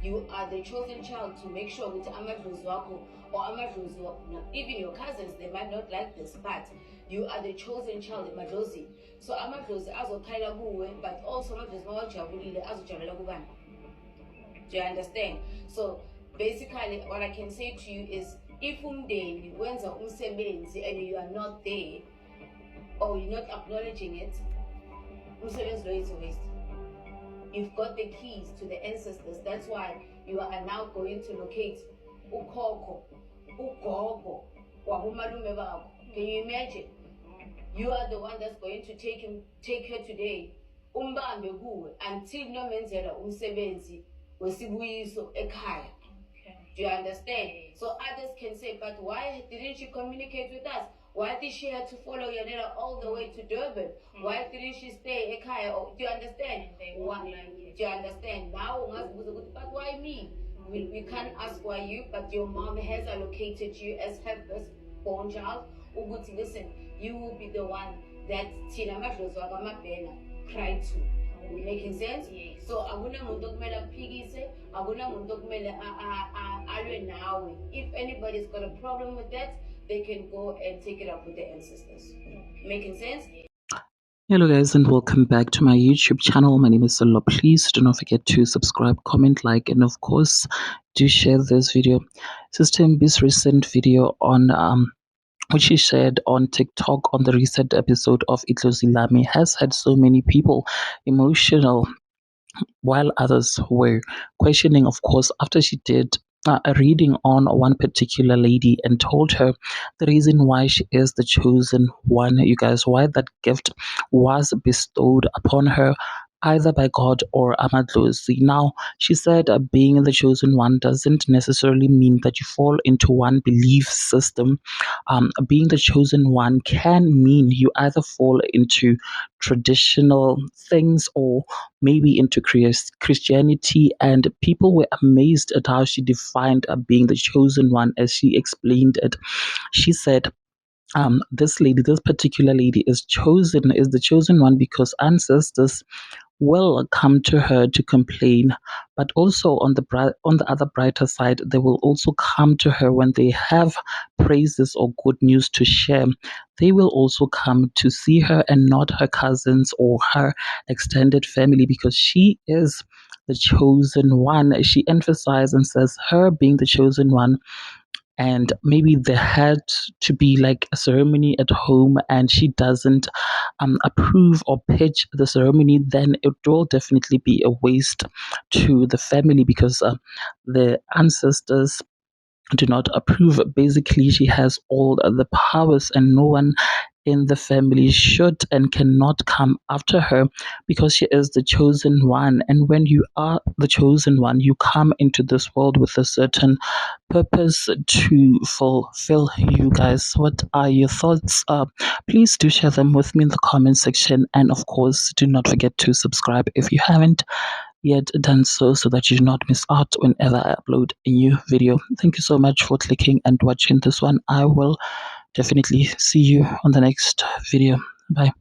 you are the chosen child to make sure with amadlozi wako or amadlozi wako. Even your cousins, they might not like this, but you are the chosen child, amadlozi. So amadlozi azokhala kuwe, but also amadlozi mawajabulile azojabulela kubani. Do you understand? So basically what I can say to you is, if umndeni wenza umsebenzi and you are not there or you're not acknowledging it, umsebenzi lo is a waste. You've got the keys to the ancestors. That's why you are now going to locate ukhokho, ugogo, wabumalume bakho. Can you imagine? You are the one that's going to take her today, umbambe kuwe until nomenzela umsebenzi wesibuyiso ekhaya. Do you understand? So others can say, but why didn't she communicate with us? Why did she have to follow Yanela all the way to Durban? Why didn't she stay in Ekaya? Do you understand? Do you understand? Now, but why me? We can't ask why you, but your mom has allocated you as her firstborn child. Uguti, listen, you will be the one that Tina Madlozi Wagamabena cried to. Making sense? Yes. So if anybody's got a problem with that, they can go and take it up with the ancestors. Making sense? Hello guys, and welcome back to my YouTube channel. My name is Solo. Please do not forget to subscribe, comment, like, and of course do share this video. Sister Mbi's recent video on which she shared on TikTok on the recent episode of Idlozi Lami has had so many people emotional, while others were questioning, of course, after she did a reading on one particular lady and told her the reason why she is the chosen one, you guys, why that gift was bestowed upon her either by God or Amadlozi. Now, she said being the chosen one doesn't necessarily mean that you fall into one belief system. Being the chosen one can mean you either fall into traditional things or maybe into Christianity, and people were amazed at how she defined being the chosen one as she explained it. She said, this particular lady is the chosen one because ancestors will come to her to complain, but also on the other brighter side, they will also come to her when they have praises or good news to share. They will also come to see her and not her cousins or her extended family because she is the chosen one. She emphasizes and says her being the chosen one, and maybe there had to be like a ceremony at home and she doesn't approve or pitch the ceremony, then it will definitely be a waste to the family because the ancestors do not approve. Basically, she has all the powers and no one in the family should and cannot come after her because she is the chosen one. And when you are the chosen one, you come into this world with a certain purpose to fulfill. You guys, what are your thoughts? Please do share them with me in the comment section, and of course do not forget to subscribe if you haven't yet done so that you do not miss out whenever I upload a new video. Thank you so much for clicking and watching this one. I will definitely see you on the next video. Bye.